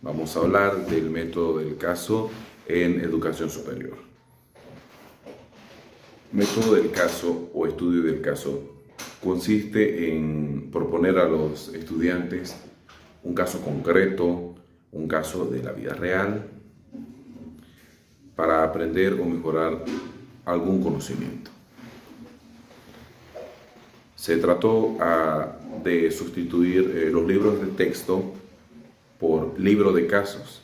Vamos a hablar del método del caso en educación superior. Método del caso o estudio del caso consiste en proponer a los estudiantes un caso concreto, un caso de la vida real, para aprender o mejorar algún conocimiento. Se trató de sustituir los libros de texto por libro de casos,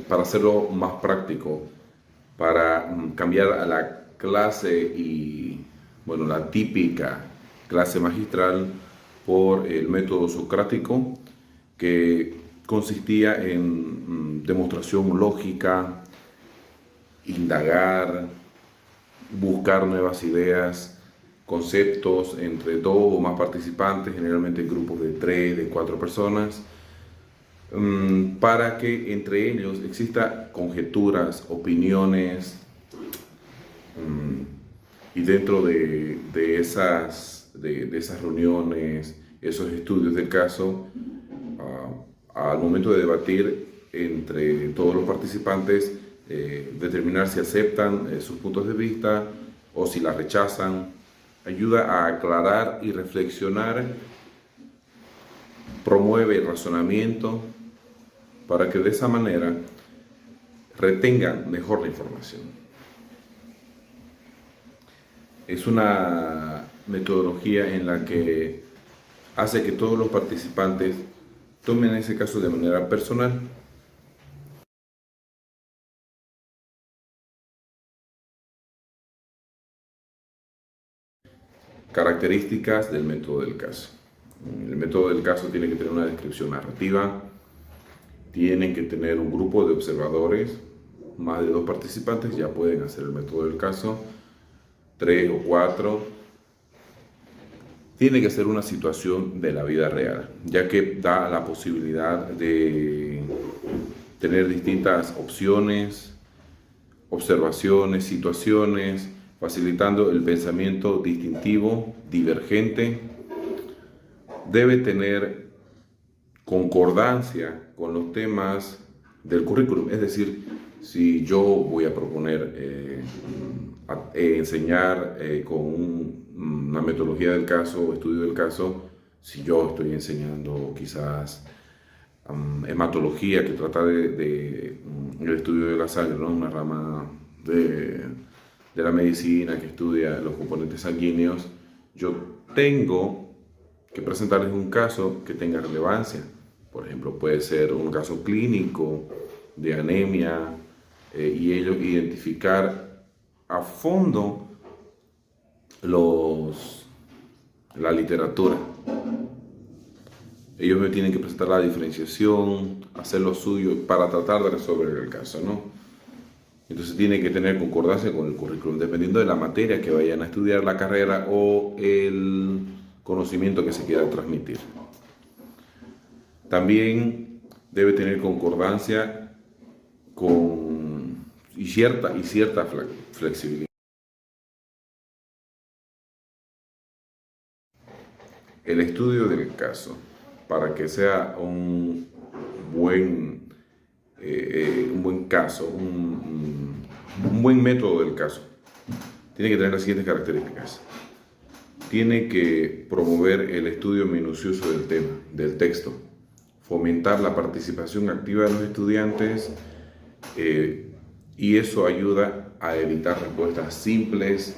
para hacerlo más práctico, para cambiar a la clase y, bueno, la típica clase magistral por el método socrático, que consistía en demostración lógica, indagar, buscar nuevas ideas, conceptos entre dos o más participantes, generalmente en grupos de 3, de 4 personas, para que entre ellos exista conjeturas, opiniones, y dentro de esas reuniones, esos estudios del caso, al momento de debatir entre todos los participantes, determinar si aceptan sus puntos de vista o si las rechazan, ayuda a aclarar y reflexionar, promueve el razonamiento para que de esa manera retengan mejor la información. Es una metodología en la que hace que todos los participantes tomen ese caso de manera personal. Características del método del caso. El método del caso tiene que tener una descripción narrativa, tienen que tener un grupo de observadores, más de 2 participantes ya pueden hacer el método del caso, 3 o 4. Tiene que ser una situación de la vida real, ya que da la posibilidad de tener distintas opciones, observaciones, situaciones, facilitando el pensamiento distintivo, divergente. Debe tener concordancia con los temas del currículum, es decir, si yo voy a proponer enseñar con una metodología del caso o estudio del caso, si yo estoy enseñando quizás hematología, que trata de el estudio de la sangre, ¿no? Una rama de la medicina que estudia los componentes sanguíneos, yo tengo que presentarles un caso que tenga relevancia. Por ejemplo, puede ser un caso clínico de anemia, y ellos identificar a fondo la literatura. Ellos me tienen que presentar la diferenciación, hacer lo suyo para tratar de resolver el caso, ¿no? Entonces tiene que tener concordancia con el currículum, dependiendo de la materia que vayan a estudiar, la carrera o el conocimiento que se quiera transmitir. También debe tener concordancia y cierta flexibilidad. El estudio del caso, para que sea un buen caso, un buen método del caso, tiene que tener las siguientes características. Tiene que promover el estudio minucioso del tema, del texto, fomentar la participación activa de los estudiantes, y eso ayuda a evitar respuestas simples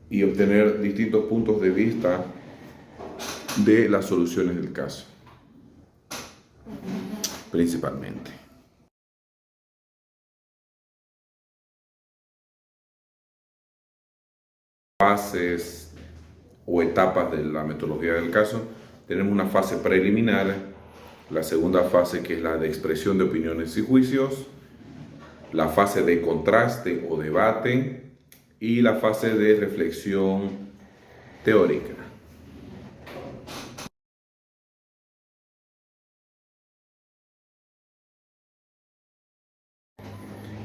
y obtener distintos puntos de vista de las soluciones del caso, principalmente. Fases o etapas de la metodología del caso. Tenemos una fase preliminar, la segunda fase, que es la de expresión de opiniones y juicios, la fase de contraste o debate y la fase de reflexión teórica.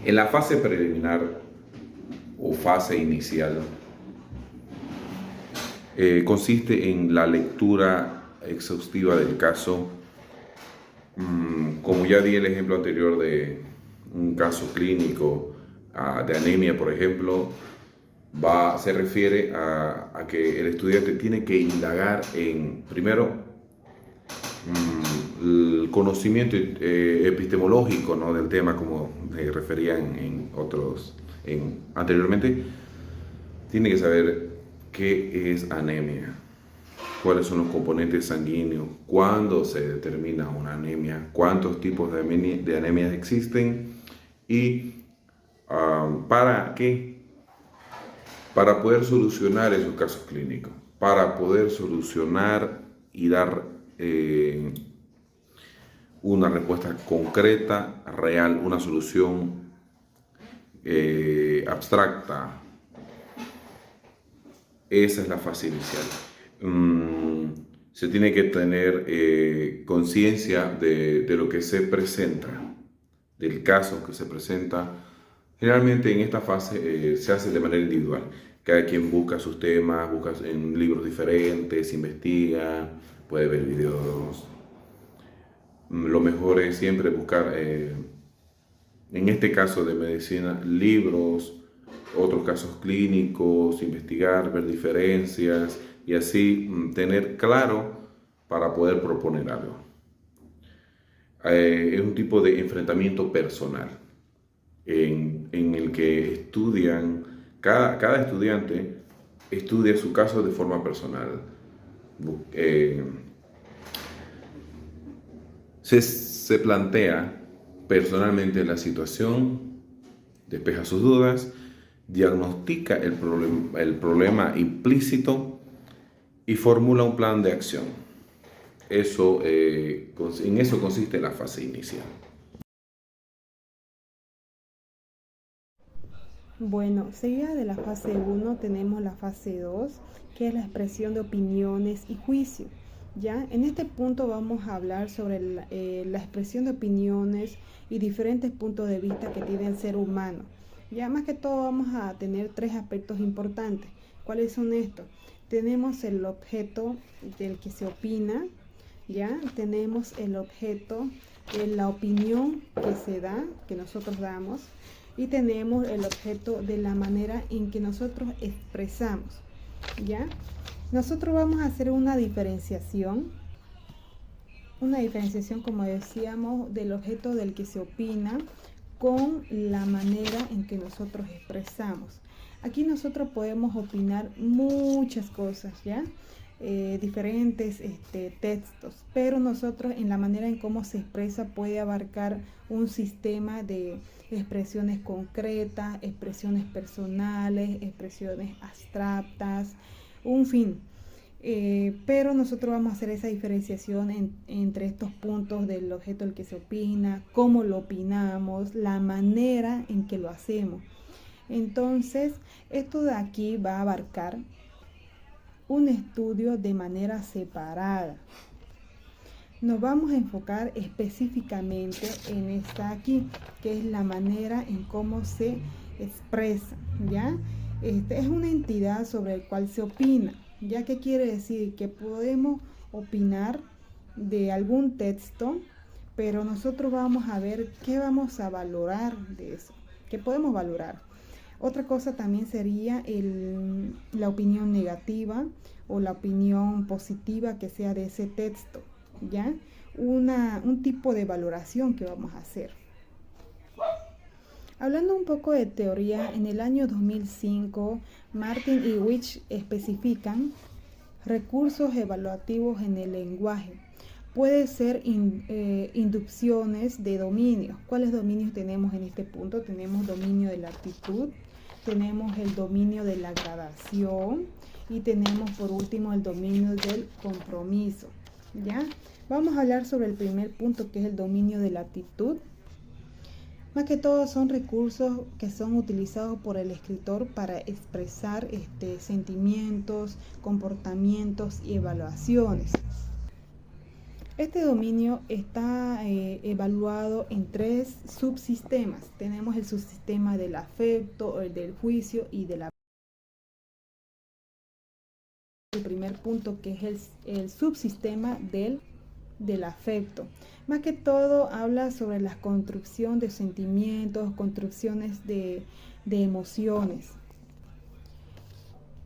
En la fase preliminar o fase inicial, consiste en la lectura exhaustiva del caso, Como ya di el ejemplo anterior de un caso clínico de anemia, por ejemplo, se refiere a que el estudiante tiene que indagar en, primero, el conocimiento epistemológico, ¿no?, del tema, como referían en otros anteriormente. Tiene que saber qué es anemia, cuáles son los componentes sanguíneos, cuándo se determina una anemia, cuántos tipos de anemias existen y para qué. Para poder solucionar esos casos clínicos, para poder solucionar y dar una respuesta concreta, real, una solución abstracta. Esa es la fase inicial. Se tiene que tener conciencia de lo que se presenta, del caso que se presenta. Generalmente en esta fase se hace de manera individual. Cada quien busca sus temas, busca en libros diferentes, investiga, puede ver videos. Lo mejor es siempre buscar, en este caso de medicina, libros, otros casos clínicos, investigar, ver diferencias y así tener claro para poder proponer algo. Es un tipo de enfrentamiento personal en el que estudian, cada estudiante estudia su caso de forma personal. Se plantea personalmente la situación, despeja sus dudas, diagnostica el problema implícito y formula un plan de acción. En eso consiste la fase inicial. Bueno, seguida de la fase 1 tenemos la fase 2, que es la expresión de opiniones y juicio. ¿Ya? En este punto vamos a hablar sobre la expresión de opiniones y diferentes puntos de vista que tiene el ser humano. Ya más que todo vamos a tener tres aspectos importantes. ¿Cuáles son estos? Tenemos el objeto del que se opina, ¿ya? Tenemos el objeto de la opinión que se da, que nosotros damos, y tenemos el objeto de la manera en que nosotros expresamos, ¿ya? Nosotros vamos a hacer una diferenciación como decíamos, del objeto del que se opina con la manera en que nosotros expresamos. Aquí nosotros podemos opinar muchas cosas, ¿ya? Diferentes textos, pero nosotros en la manera en cómo se expresa puede abarcar un sistema de expresiones concretas, expresiones personales, expresiones abstractas, un fin. Pero nosotros vamos a hacer esa diferenciación entre estos puntos del objeto del que se opina, cómo lo opinamos, la manera en que lo hacemos. Entonces, esto de aquí va a abarcar un estudio de manera separada. Nos vamos a enfocar específicamente en esta aquí, que es la manera en cómo se expresa, ¿ya? Es una entidad sobre la cual se opina, ¿ya? ¿Qué quiere decir? Que podemos opinar de algún texto, pero nosotros vamos a ver qué vamos a valorar de eso, qué podemos valorar. Otra cosa también sería la opinión negativa o la opinión positiva que sea de ese texto, ¿ya? Un tipo de valoración que vamos a hacer. Hablando un poco de teoría, en el año 2005, Martin y Witch especifican recursos evaluativos en el lenguaje. Puede ser inducciones de dominios. ¿Cuáles dominios tenemos en este punto? Tenemos dominio de la actitud, tenemos el dominio de la gradación y tenemos por último el dominio del compromiso, ¿ya? Vamos a hablar sobre el primer punto, que es el dominio de la actitud. Más que todo son recursos que son utilizados por el escritor para expresar sentimientos, comportamientos y evaluaciones. Este dominio está evaluado en tres subsistemas. Tenemos el subsistema del afecto, el del juicio y de la... El primer punto, que es el subsistema del del afecto. Más que todo habla sobre la construcción de sentimientos, construcciones de emociones.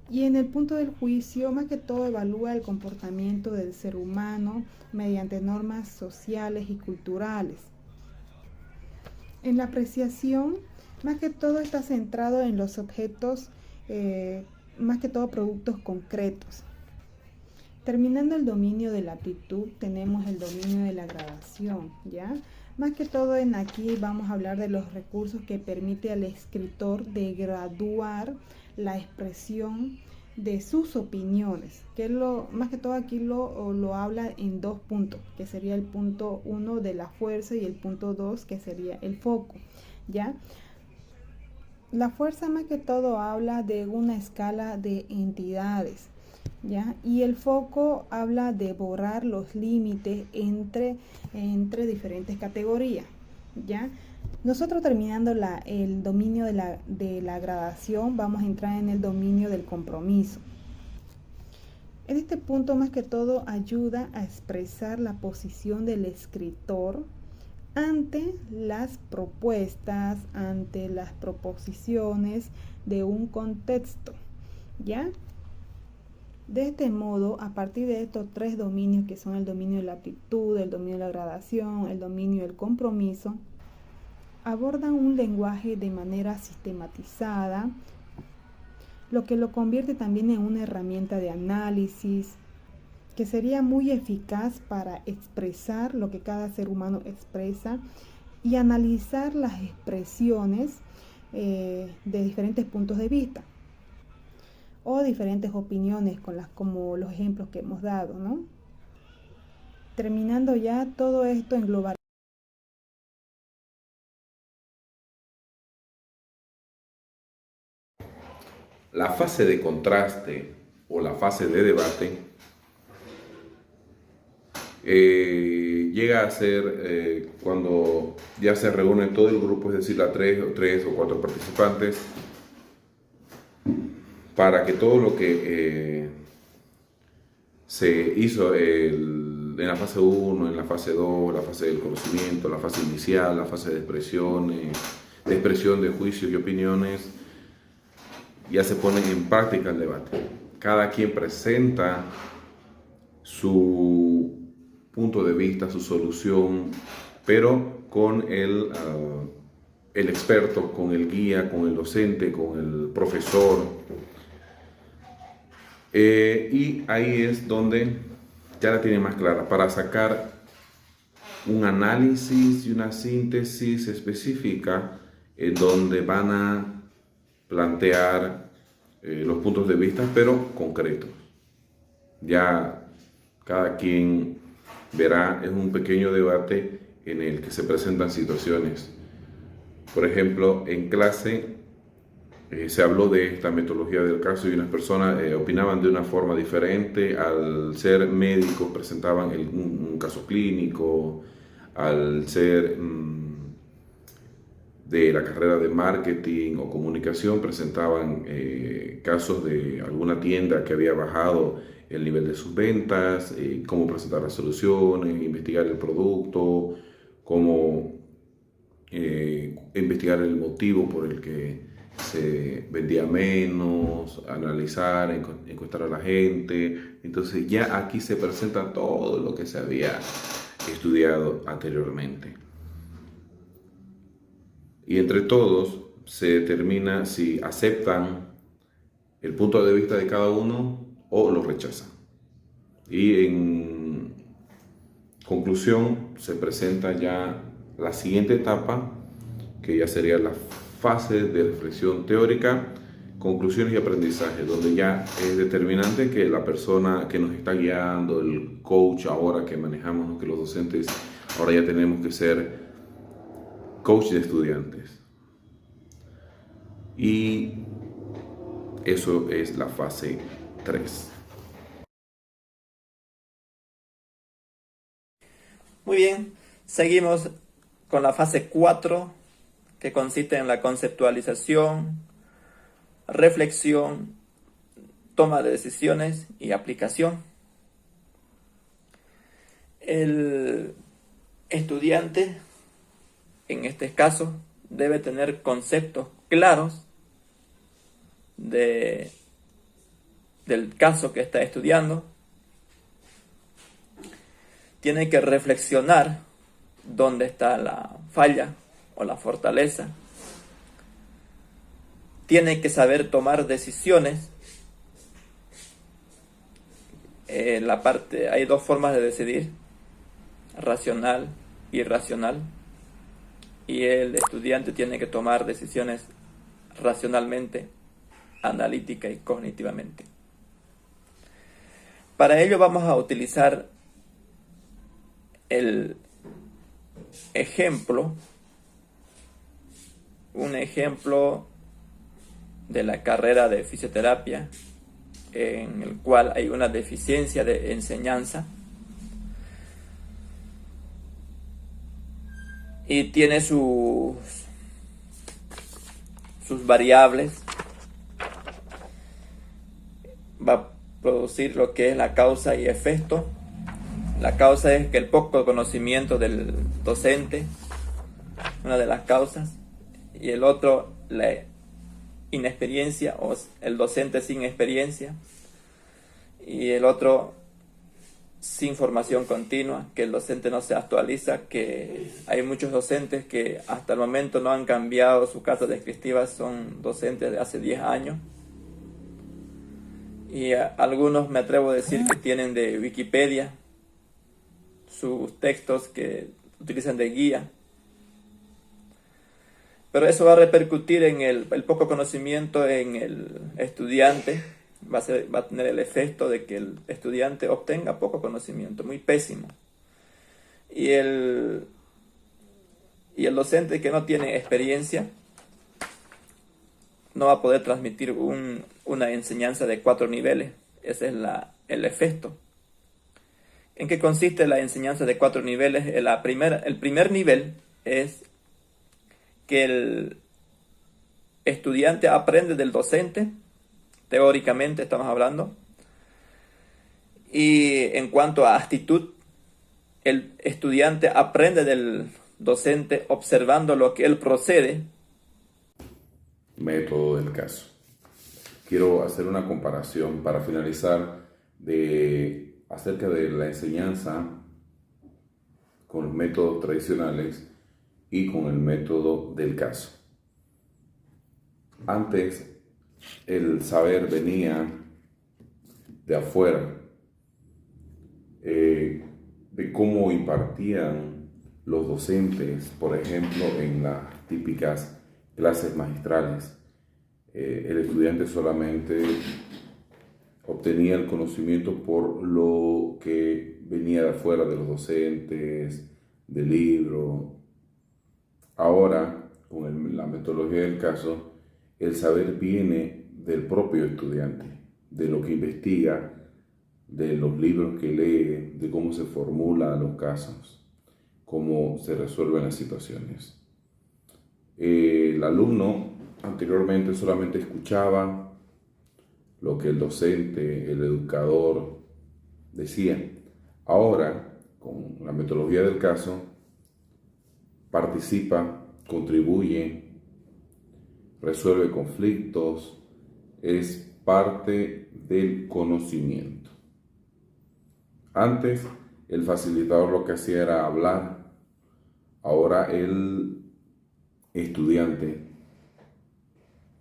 Y en el punto del juicio, más que todo evalúa el comportamiento del ser humano mediante normas sociales y culturales. En la apreciación, más que todo está centrado en los objetos, más que todo productos concretos. Terminando el dominio de la aptitud, tenemos el dominio de la gradación, ¿ya? Más que todo en aquí vamos a hablar de los recursos que permite al escritor de graduar la expresión de sus opiniones, que más que todo aquí lo habla en 2 puntos, que sería el punto 1 de la fuerza y el punto 2 que sería el foco, ¿ya? La fuerza más que todo habla de una escala de entidades, ¿ya? Y el foco habla de borrar los límites entre diferentes categorías, ¿ya? Nosotros terminando el dominio de la gradación, vamos a entrar en el dominio del compromiso. En este punto más que todo ayuda a expresar la posición del escritor ante las propuestas, ante las proposiciones de un contexto, ¿ya? De este modo, a partir de estos 3 dominios que son el dominio de la aptitud, el dominio de la gradación, el dominio del compromiso, abordan un lenguaje de manera sistematizada, lo que lo convierte también en una herramienta de análisis que sería muy eficaz para expresar lo que cada ser humano expresa y analizar las expresiones de diferentes puntos de vista o diferentes opiniones como los ejemplos que hemos dado, ¿no? Terminando ya todo esto en global. La fase de contraste o la fase de debate llega a ser cuando ya se reúne todo el grupo, es decir, tres o cuatro participantes, para que todo lo que se hizo en la fase 1, en la fase 2, la fase del conocimiento, la fase inicial, la fase de expresión de juicios y opiniones, ya se pone en práctica el debate. Cada quien presenta su punto de vista, su solución, pero con el experto, con el guía, con el docente, con el profesor. Y ahí es donde ya la tiene más clara, para sacar un análisis y una síntesis específica en donde van a plantear los puntos de vista, pero concretos. Ya cada quien verá, es un pequeño debate en el que se presentan situaciones. Por ejemplo, en clase se habló de esta metodología del caso y unas personas opinaban de una forma diferente. Al ser médicos presentaban un caso clínico, al ser de la carrera de marketing o comunicación presentaban casos de alguna tienda que había bajado el nivel de sus ventas, cómo presentar las soluciones, investigar el producto, cómo investigar el motivo por el que se vendía menos, analizar, encuestar a la gente. Entonces ya aquí se presenta todo lo que se había estudiado anteriormente. Y entre todos se determina si aceptan el punto de vista de cada uno o lo rechazan. Y en conclusión se presenta ya la siguiente etapa, que ya sería la fase de reflexión teórica, conclusiones y aprendizaje, donde ya es determinante que la persona que nos está guiando, el coach ahora que manejamos, que los docentes ahora ya tenemos que ser coach de estudiantes. Y eso es la fase 3. Muy bien, seguimos con la fase 4, que consiste en la conceptualización, reflexión, toma de decisiones y aplicación. El estudiante, en este caso, debe tener conceptos claros del caso que está estudiando. Tiene que reflexionar dónde está la falla o la fortaleza. Tiene que saber tomar decisiones. Hay dos formas de decidir: racional y irracional. Y el estudiante tiene que tomar decisiones racionalmente, analítica y cognitivamente. Para ello vamos a utilizar un ejemplo de la carrera de fisioterapia, en el cual hay una deficiencia de enseñanza y tiene sus variables. Va a producir lo que es la causa y efecto. La causa es que el poco conocimiento del docente, una de las causas, y el otro, la inexperiencia, o el docente sin experiencia, y el otro, sin formación continua, que el docente no se actualiza, que hay muchos docentes que hasta el momento no han cambiado su carta descriptiva, son docentes de hace 10 años, y algunos me atrevo a decir que tienen de Wikipedia sus textos que utilizan de guía. Pero eso va a repercutir en el poco conocimiento en el estudiante. Va a tener el efecto de que el estudiante obtenga poco conocimiento, muy pésimo. Y el docente que no tiene experiencia no va a poder transmitir una enseñanza de 4 niveles. Ese es el efecto. ¿En qué consiste la enseñanza de 4 niveles? El primer nivel es que el estudiante aprende del docente, teóricamente estamos hablando, y en cuanto a actitud, el estudiante aprende del docente observando lo que él procede. Método del caso. Quiero hacer una comparación para finalizar acerca de la enseñanza con los métodos tradicionales y con el método del caso. Antes, el saber venía de afuera, de cómo impartían los docentes, por ejemplo, en las típicas clases magistrales. El estudiante solamente obtenía el conocimiento por lo que venía de afuera de los docentes, del libro. Ahora, con la metodología del caso, el saber viene del propio estudiante, de lo que investiga, de los libros que lee, de cómo se formulan los casos, cómo se resuelven las situaciones. El alumno anteriormente solamente escuchaba lo que el docente, el educador decía. Ahora, con la metodología del caso, participa, contribuye, resuelve conflictos, es parte del conocimiento. Antes, el facilitador lo que hacía era hablar. Ahora el estudiante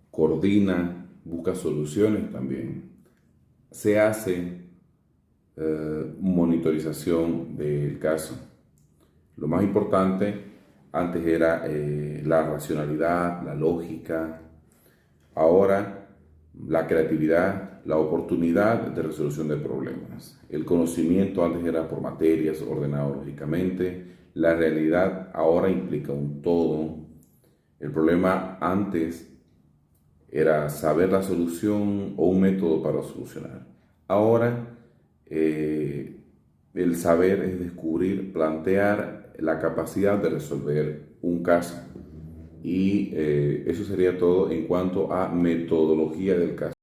coordina, busca soluciones también. Se hace monitorización del caso. Lo más importante antes era la racionalidad, la lógica. Ahora la creatividad, la oportunidad de resolución de problemas. El conocimiento antes era por materias, ordenado lógicamente. La realidad ahora implica un todo. El problema antes era saber la solución o un método para solucionar. Ahora el saber es descubrir, plantear la capacidad de resolver un caso. Y eso sería todo en cuanto a metodología del caso.